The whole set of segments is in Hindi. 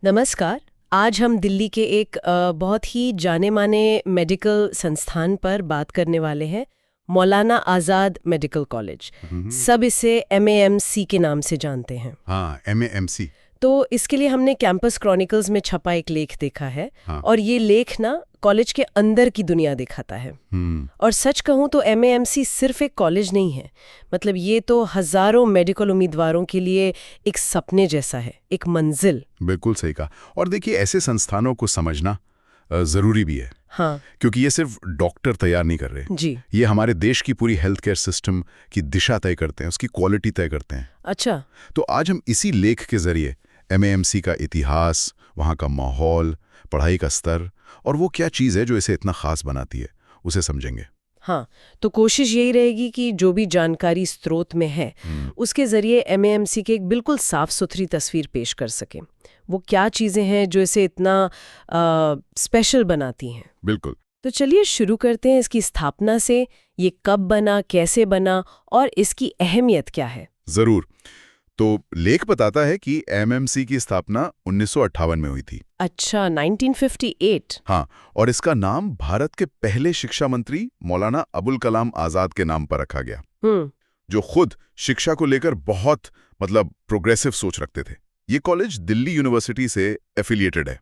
नमस्कार। आज हम दिल्ली के एक बहुत ही जाने-माने मेडिकल संस्थान पर बात करने वाले हैं, मौलाना आज़ाद मेडिकल कॉलेज। सब इसे एमएएमसी के नाम से जानते हैं। हाँ, MAMC। तो इसके लिए हमने कैंपस क्रॉनिकल्स में छपा एक लेख देखा है। हाँ। और ये लेख ना कॉलेज के अंदर की दुनिया दिखाता है। और सच कहूँ तो एमएएमसी सिर्फ एक कॉलेज नहीं है, मतलब ये तो हजारों मेडिकल उम्मीदवारों के लिए एक सपने जैसा है, एक मंजिल। बिल्कुल सही कहा। और देखिए, ऐसे संस्थानों को समझना जरूरी भी है। हाँ क्योंकि ये सिर्फ डॉक्टर तैयार नहीं कर रहे जी। ये हमारे देश की पूरी हेल्थ केयर सिस्टम की दिशा तय करते हैं, उसकी क्वालिटी तय करते हैं। अच्छा। तो आज हम इसी लेख के जरिए MAMC का इतिहास, वहाँ का माहौल, पढ़ाई का स्तर और वो क्या चीज़ है जो इसे इतना खास बनाती है, उसे समझेंगे। हाँ, तो कोशिश यही रहेगी कि जो भी जानकारी स्रोत में है उसके जरिए एमएएमसी की एक बिल्कुल साफ सुथरी तस्वीर पेश कर सकें। वो क्या चीज़ें हैं जो इसे इतना स्पेशल बनाती हैं। बिल्कुल। तो चलिए शुरू करते हैं इसकी स्थापना से। ये कब बना, कैसे बना और इसकी अहमियत क्या है। जरूर। तो लेख बताता है कि MAMC की स्थापना 1958 में हुई थी। अच्छा, 1958। हाँ, और इसका नाम भारत के पहले शिक्षा मंत्री मौलाना अबुल कलाम आजाद के नाम पर रखा गया, जो खुद शिक्षा को लेकर बहुत प्रोग्रेसिव सोच रखते थे। ये कॉलेज दिल्ली यूनिवर्सिटी से एफिलिएटेड है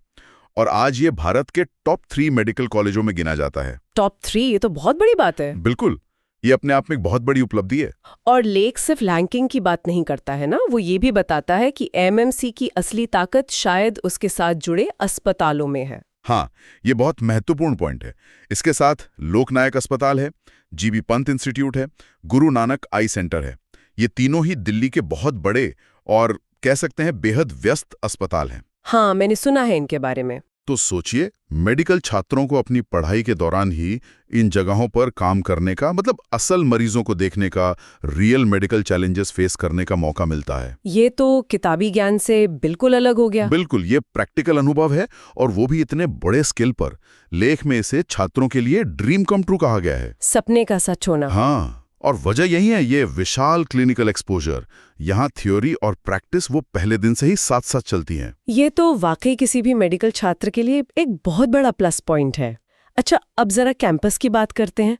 और आज ये भारत के टॉप 3 मेडिकल कॉलेजों में गिना जाता है। टॉप 3, ये तो बहुत बड़ी बात है। बिल्कुल, ये अपने आप में एक बहुत बड़ी उपलब्धि है। और लेख सिर्फ रैंकिंग की बात नहीं करता है ना, वो ये भी बताता है कि एमएमसी की असली ताकत शायद उसके साथ जुड़े अस्पतालों में है। हाँ, ये बहुत महत्वपूर्ण पॉइंट है। इसके साथ लोकनायक अस्पताल है, जीबी पंत इंस्टीट्यूट है, गुरु नानक आई सेंटर है। ये तीनों ही दिल्ली के बहुत बड़े और कह सकते हैं बेहद व्यस्त अस्पताल हैं। हाँ, मैंने सुना है इनके बारे में। तो सोचिए, मेडिकल छात्रों को अपनी पढ़ाई के दौरान ही इन जगहों पर काम करने का, असल मरीजों को देखने का, रियल मेडिकल चैलेंजेस फेस करने का मौका मिलता है। ये तो किताबी ज्ञान से बिल्कुल अलग हो गया। बिल्कुल, ये प्रैक्टिकल अनुभव है और वो भी इतने बड़े स्केल पर। लेख में इसे छात्रों के लिए ड्रीम कम ट्रू कहा गया है। सपने का सच होना। हाँ, और वजह यही है, ये विशाल क्लिनिकल एक्सपोजर। यहाँ थ्योरी और प्रैक्टिस वो पहले दिन से ही साथ साथ चलती हैं। ये तो वाकई किसी भी मेडिकल छात्र के लिए एक बहुत बड़ा प्लस पॉइंट है। अच्छा, अब जरा कैंपस की बात करते हैं।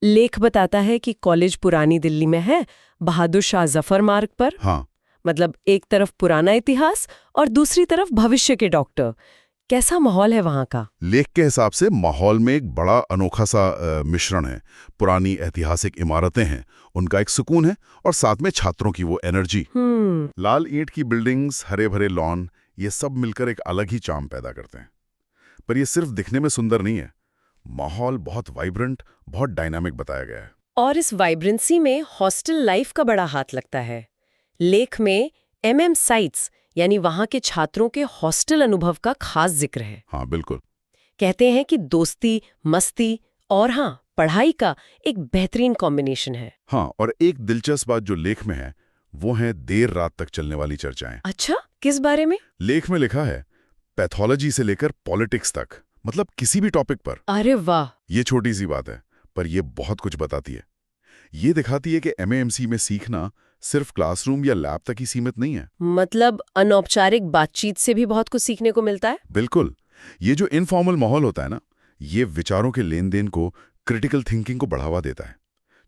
लेख बताता है कि कॉलेज पुरानी दिल्ली में है, बहादुर शाह जफर मार्ग पर। हाँ, एक तरफ पुराना इतिहास और दूसरी तरफ भविष्य के डॉक्टर। कैसा माहौल है वहाँ का? लेख के हिसाब से माहौल में एक बड़ा अनोखा सा मिश्रण है। पुरानी ऐतिहासिक इमारतें हैं, उनका एक सुकून है, और साथ में छात्रों की वो एनर्जी। लाल ईंट की बिल्डिंग्स, हरे भरे लॉन, ये सब मिलकर एक अलग ही चार्म पैदा करते हैं। पर ये सिर्फ दिखने में सुंदर नहीं है, माहौल बहुत वाइब्रेंट, बहुत डायनामिक बताया गया है। और इस वाइब्रेंसी में हॉस्टल लाइफ का बड़ा हाथ लगता है। लेख में MM साइट्स यानी वहाँ के छात्रों के हॉस्टल अनुभव का खास जिक्र है। हाँ, बिल्कुल। कहते हैं कि दोस्ती, मस्ती और हाँ, पढ़ाई का एक बेहतरीन कॉम्बिनेशन है। हाँ, और एक दिलचस्प बात जो लेख में है, वो है देर रात तक चलने वाली चर्चाएं। अच्छा, किस बारे में? लेख में लिखा है, पैथोलॉजी से लेकर पॉलिटिक्स तक, किसी भी टॉपिक पर। अरे वाह! ये छोटी सी बात है, पर ये बहुत कुछ बताती है। ये दिखाती है कि MAMC में सीखना सिर्फ क्लासरूम या लैब तक ही सीमित नहीं है। अनौपचारिक बातचीत से भी बहुत कुछ सीखने को मिलता है। बिल्कुल। ये जो इनफॉर्मल माहौल होता है ना, ये विचारों के लेन देन को, क्रिटिकल थिंकिंग को बढ़ावा देता है।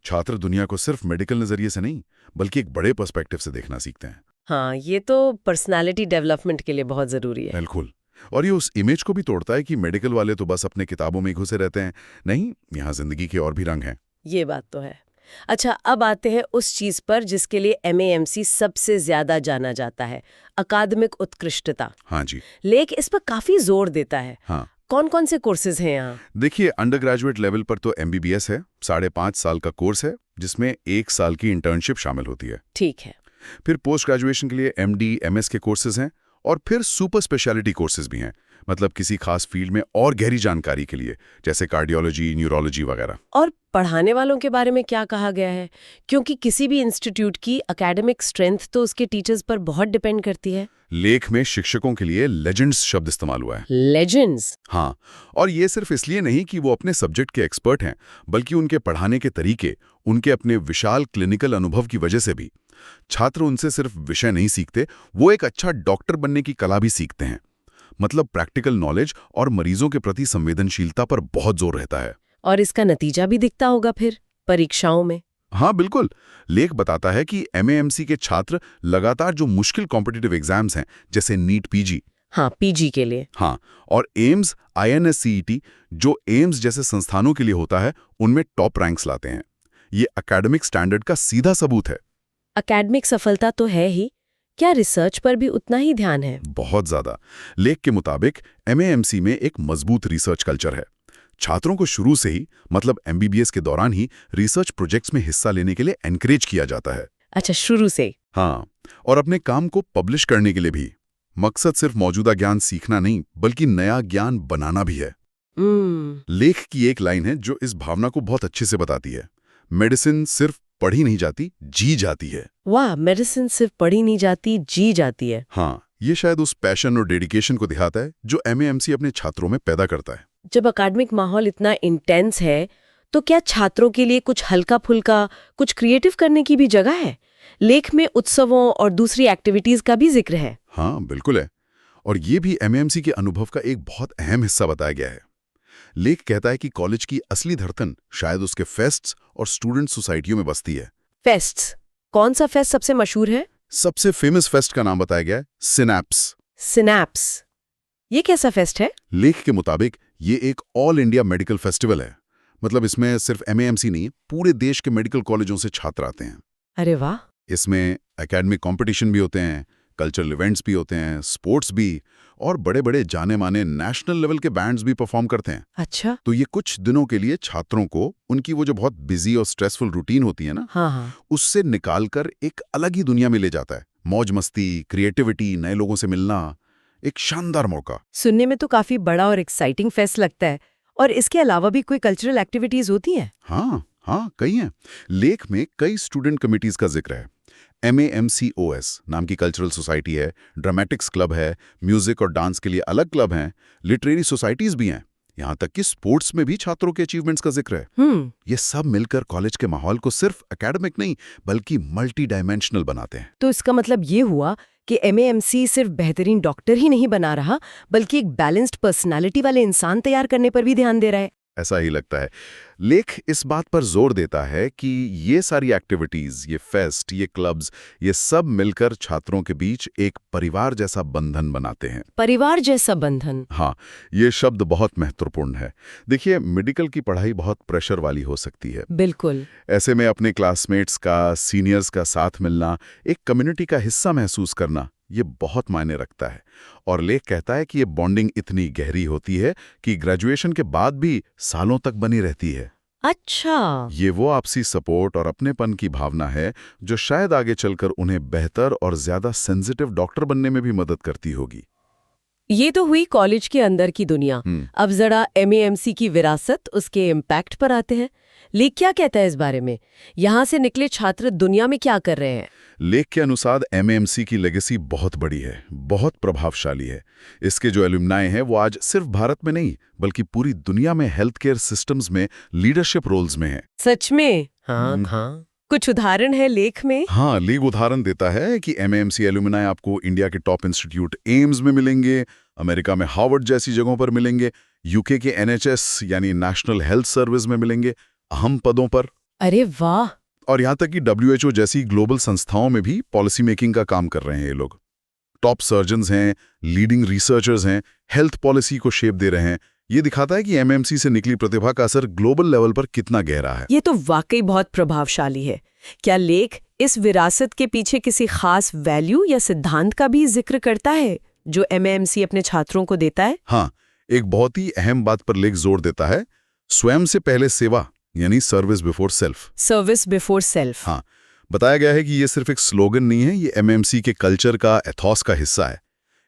छात्र दुनिया को सिर्फ मेडिकल नजरिए से नहीं, बल्कि एक बड़े पर्सपेक्टिव से देखना सीखते हैं। हाँ, ये तो पर्सनालिटी डेवलपमेंट के लिए बहुत जरूरी है। बिल्कुल। और ये उस इमेज को भी तोड़ता है कि मेडिकल वाले तो बस अपने किताबों में ही घुसे रहते हैं। नहीं, यहाँ जिंदगी के और भी रंग हैं। ये बात तो है। अच्छा, अब आते हैं उस चीज पर जिसके लिए MAMC सबसे ज्यादा जाना जाता है, अकादमिक उत्कृष्टता। हाँ जी। लेख इस पर काफी जोर देता है। हाँ, कौन कौन से कोर्सेज हैं यहाँ? देखिए, अंडर ग्रेजुएट लेवल पर तो MBBS है, 5.5 साल का कोर्स है, जिसमें 1 साल की इंटर्नशिप शामिल होती है। ठीक है। फिर पोस्ट ग्रेजुएशन के लिए MD, MS के कोर्सेज हैं, और फिर सुपर स्पेशलिटी कोर्सेज भी हैं, किसी खास फील्ड में और गहरी जानकारी के लिए, जैसे कार्डियोलॉजी, न्यूरोलॉजी वगैरह। और पढ़ाने वालों के बारे में क्या कहा गया है? क्योंकि किसी भी इंस्टीट्यूट की एकेडमिक स्ट्रेंथ तो उसके टीचर्स पर बहुत डिपेंड करती है। लेख में शिक्षकों के लिए लेजेंड्स शब्द इस्तेमाल हुआ है। लेजेंड्स? हाँ, और ये सिर्फ इसलिए नहीं कि वो अपने सब्जेक्ट के एक्सपर्ट हैं, बल्कि उनके पढ़ाने के तरीके, उनके अपने विशाल क्लिनिकल अनुभव की वजह से भी। छात्र उनसे सिर्फ विषय नहीं सीखते, वो एक अच्छा डॉक्टर बनने की कला भी सीखते हैं। मतलब प्रैक्टिकल नॉलेज और मरीजों के प्रति संवेदनशीलता पर बहुत जोर रहता है। और इसका नतीजा भी दिखता होगा फिर परीक्षाओं में। हाँ बिल्कुल। लेख बताता है कि एमएएमसी के छात्र लगातार जो मुश्किल कॉम्पिटिटिव एग्जाम्स हैं, जैसे नीट पीजी, हाँ पीजी के लिए, हाँ, और एम्स आईएनएससीईटी जो एम्स जैसे संस्थानों के लिए होता है, उनमें टॉप रैंक्स लाते हैं। ये एकेडमिक स्टैंडर्ड का सीधा सबूत है। एकेडमिक सफलता तो है ही, क्या रिसर्च पर भी उतना ही ध्यान है? बहुत ज्यादा। लेख के मुताबिक एमएएमसी में एक मजबूत रिसर्च कल्चर है। छात्रों को शुरू से ही, मतलब एमबीबीएस के दौरान ही, रिसर्च प्रोजेक्ट्स में हिस्सा लेने के लिए एनकरेज किया जाता है। अच्छा, शुरू से? हाँ, और अपने काम को पब्लिश करने के लिए भी। मकसद सिर्फ मौजूदा ज्ञान सीखना नहीं, बल्कि नया ज्ञान बनाना भी है। लेख की एक लाइन है जो इस भावना को बहुत अच्छे से बताती है। मेडिसिन सिर्फ पढ़ी नहीं जाती, जी जाती है। वाह, मेडिसिन सिर्फ पढ़ी नहीं जाती, जी जाती है। हाँ, ये शायद उस पैशन और डेडिकेशन को दिखाता है जो एमएएमसी अपने छात्रों में पैदा करता है। जब एकेडमिक माहौल इतना इंटेंस है, तो क्या छात्रों के लिए कुछ हल्का फुल्का, कुछ क्रिएटिव करने की भी जगह है? लेख में उत्सवों और दूसरी एक्टिविटीज का भी जिक्र है। हाँ बिल्कुल है, और ये भी एमएएमसी के अनुभव का एक बहुत अहम हिस्सा बताया गया है। लेख कहता है कि कॉलेज की असली धड़कन शायद उसके फेस्ट्स और स्टूडेंट सोसाइटियों में बसती है। फेस्ट्स? कौन सा फेस्ट सबसे मशहूर है? सबसे फेमस फेस्ट का नाम बताया गया है सिनैप्स। सिनैप्स, ये कैसा फेस्ट है? लेख के मुताबिक ये एक ऑल इंडिया मेडिकल फेस्टिवल है। मतलब इसमें सिर्फ एमएएमसी नहीं, पूरे देश के मेडिकल कॉलेजों से छात्र आते हैं। अरे वाह! इसमें एकेडमिक कंपटीशन भी होते हैं, कल्चरल इवेंट्स भी होते हैं, स्पोर्ट्स भी, और बड़े बड़े जाने माने नेशनल लेवल के बैंड्स भी परफॉर्म करते हैं। अच्छा। तो ये कुछ दिनों के लिए छात्रों को उनकी वो जो बहुत बिजी और स्ट्रेसफुल रूटीन होती है ना, हाँ, उससे निकालकर एक अलग ही दुनिया में ले जाता है। मौज मस्ती, क्रिएटिविटी, नए लोगों से मिलना, एक शानदार मौका। सुनने में तो काफी बड़ा और एक्साइटिंग फेस्ट लगता है। और इसके अलावा भी कोई कल्चरल एक्टिविटीज होती हैं? हाँ, कई हैं। लेख में कई स्टूडेंट कमिटीज का जिक्र है। MAMCOS नाम की कल्चरल सोसाइटी है, ड्रामेटिक्स क्लब है, म्यूजिक और डांस के लिए अलग क्लब हैं, लिटरेरी सोसाइटीज भी हैं, यहाँ तक कि स्पोर्ट्स में भी छात्रों के अचीवमेंट्स का जिक्र है। ये सब मिलकर कॉलेज के माहौल को सिर्फ एकेडमिक नहीं, बल्कि मल्टी डायमेंशनल बनाते हैं। तो इसका मतलब ये हुआ कि MAMC सिर्फ बेहतरीन डॉक्टर ही नहीं बना रहा, बल्कि एक बैलेंस्ड पर्सनालिटी वाले इंसान तैयार करने पर भी ध्यान दे रहा है। ऐसा ही लगता है। लेख इस बात पर जोर देता है कि ये सारी एक्टिविटीज, ये फेस्ट, ये क्लब्स, ये सब मिलकर छात्रों के बीच एक परिवार जैसा बंधन बनाते हैं। परिवार जैसा बंधन? हाँ, ये शब्द बहुत महत्वपूर्ण है। देखिए, मेडिकल की पढ़ाई बहुत प्रेशर वाली हो सकती है। बिल्कुल। ऐसे में अपने क्लासमेट्स का, सीनियर्स का साथ मिलना, एक कम्युनिटी का हिस्सा महसूस करना, ये बहुत मायने रखता है। और लेख कहता है कि ये बॉन्डिंग इतनी गहरी होती है कि ग्रेजुएशन के बाद भी सालों तक बनी रहती है। अच्छा। ये वो आपसी सपोर्ट और अपनेपन की भावना है जो शायद आगे चलकर उन्हें बेहतर और ज्यादा सेंसिटिव डॉक्टर बनने में भी मदद करती होगी। ये तो हुई कॉलेज के अंदर की दुनिया। अब जरा MAMC की विरासत, उसके इम्पैक्ट पर आते हैं। लेख क्या कहता है इस बारे में? यहाँ से निकले छात्र दुनिया में क्या कर रहे हैं? लेख के अनुसार MAMC की लेगेसी बहुत बड़ी है, बहुत प्रभावशाली है। इसके जो एलुमनाई हैं वो आज सिर्फ भारत में नहीं, बल्कि पूरी दुनिया में हेल्थ केयर सिस्टम्स में लीडरशिप रोल्स में हैं। सच में? हाँ। कुछ उदाहरण है लेख में? हाँ, लेख उदाहरण देता है कि MAMC एलुमनाई आपको इंडिया के टॉप इंस्टीट्यूट एम्स में मिलेंगे, अमेरिका में हार्वर्ड जैसी जगहों पर मिलेंगे, UK के NHS यानी नेशनल हेल्थ सर्विस में मिलेंगे, अहम पदों पर। अरे वाह! और यहाँ तक कि WHO जैसी ग्लोबल संस्थाओं में भी पॉलिसी मेकिंग का काम कर रहे हैं ये लोग। टॉप सर्जन्स हैं, लीडिंग रिसर्चर्स हैं, हेल्थ पॉलिसी को शेप दे रहे हैं। ये दिखाता है कि MAMC से निकली प्रतिभा का असर ग्लोबल लेवल पर कितना गहरा है। ये तो वाकई बहुत प्रभावशाली है। क्या लेख इस विरासत के पीछे किसी खास वैल्यू या सिद्धांत का भी जिक्र करता है जो MAMC अपने छात्रों को देता है? हाँ, एक बहुत ही अहम बात पर लेख जोर देता है, स्वयं से पहले सेवा, यानी service before self. Service before self. हाँ, बताया गया है कि ये सिर्फ एक स्लोगन नहीं है, ये MAMC के कल्चर का, एथॉस का हिस्सा है।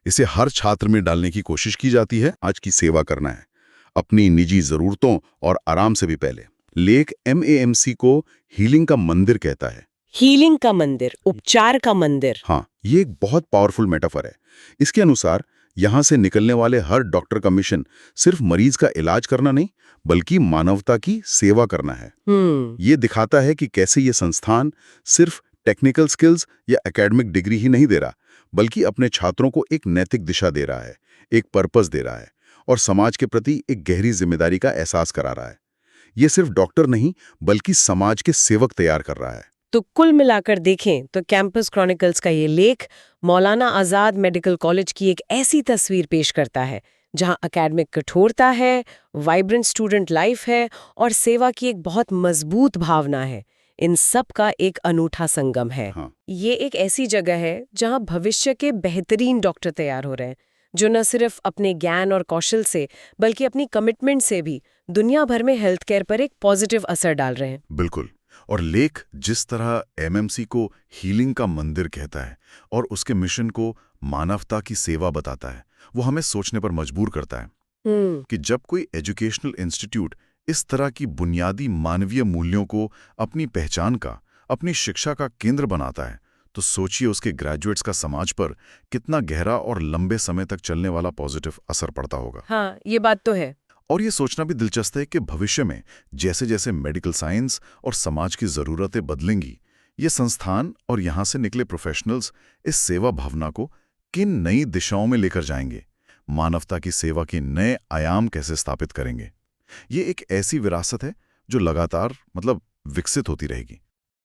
इसे हर छात्र में डालने की कोशिश की जाती है। आज की सेवा करना है, अपनी निजी जरूरतों और आराम से भी पहले। लेख MAMC को हीलिंग का मंदिर कहता है। हीलिंग का मंदिर, उपचार का मंदिर। हाँ, ये एक बहुत पावरफुल मेटाफर है। इसके अनुसार यहाँ से निकलने वाले हर डॉक्टर का मिशन सिर्फ मरीज का इलाज करना नहीं, बल्कि मानवता की सेवा करना है। ये दिखाता है कि कैसे ये संस्थान सिर्फ टेक्निकल स्किल्स या एकेडमिक डिग्री ही नहीं दे रहा, बल्कि अपने छात्रों को एक नैतिक दिशा दे रहा है, एक पर्पस दे रहा है और समाज के प्रति एक गहरी जिम्मेदारी का एहसास करा रहा है। ये सिर्फ डॉक्टर नहीं, बल्कि समाज के सेवक तैयार कर रहा है। तो कुल मिलाकर देखें तो कैंपस क्रॉनिकल्स का ये लेख मौलाना आजाद मेडिकल कॉलेज की एक ऐसी तस्वीर पेश करता है जहां एकेडमिक कठोरता है, वाइब्रेंट स्टूडेंट लाइफ है और सेवा की एक बहुत मजबूत भावना है। इन सब का एक अनूठा संगम है। हाँ। ये एक ऐसी जगह है जहां भविष्य के बेहतरीन डॉक्टर तैयार हो रहे हैं, जो न सिर्फ अपने ज्ञान और कौशल से बल्कि अपनी कमिटमेंट से भी दुनिया भर में हेल्थ केयर पर एक पॉजिटिव असर डाल रहे हैं। बिल्कुल। और लेख जिस तरह एमएमसी को हीलिंग का मंदिर कहता है और उसके मिशन को मानवता की सेवा बताता है, वो हमें सोचने पर मजबूर करता है कि जब कोई एजुकेशनल इंस्टीट्यूट इस तरह की बुनियादी मानवीय मूल्यों को अपनी पहचान का, अपनी शिक्षा का केंद्र बनाता है, तो सोचिए उसके ग्रेजुएट्स का समाज पर कितना गहरा और लंबे समय तक चलने वाला पॉजिटिव असर पड़ता होगा। हाँ, ये बात तो है। और ये सोचना भी दिलचस्प है कि भविष्य में जैसे जैसे मेडिकल साइंस और समाज की ज़रूरतें बदलेंगी, ये संस्थान और यहाँ से निकले प्रोफेशनल्स इस सेवा भावना को किन नई दिशाओं में लेकर जाएंगे, मानवता की सेवा के नए आयाम कैसे स्थापित करेंगे। ये एक ऐसी विरासत है जो लगातार विकसित होती रहेगी।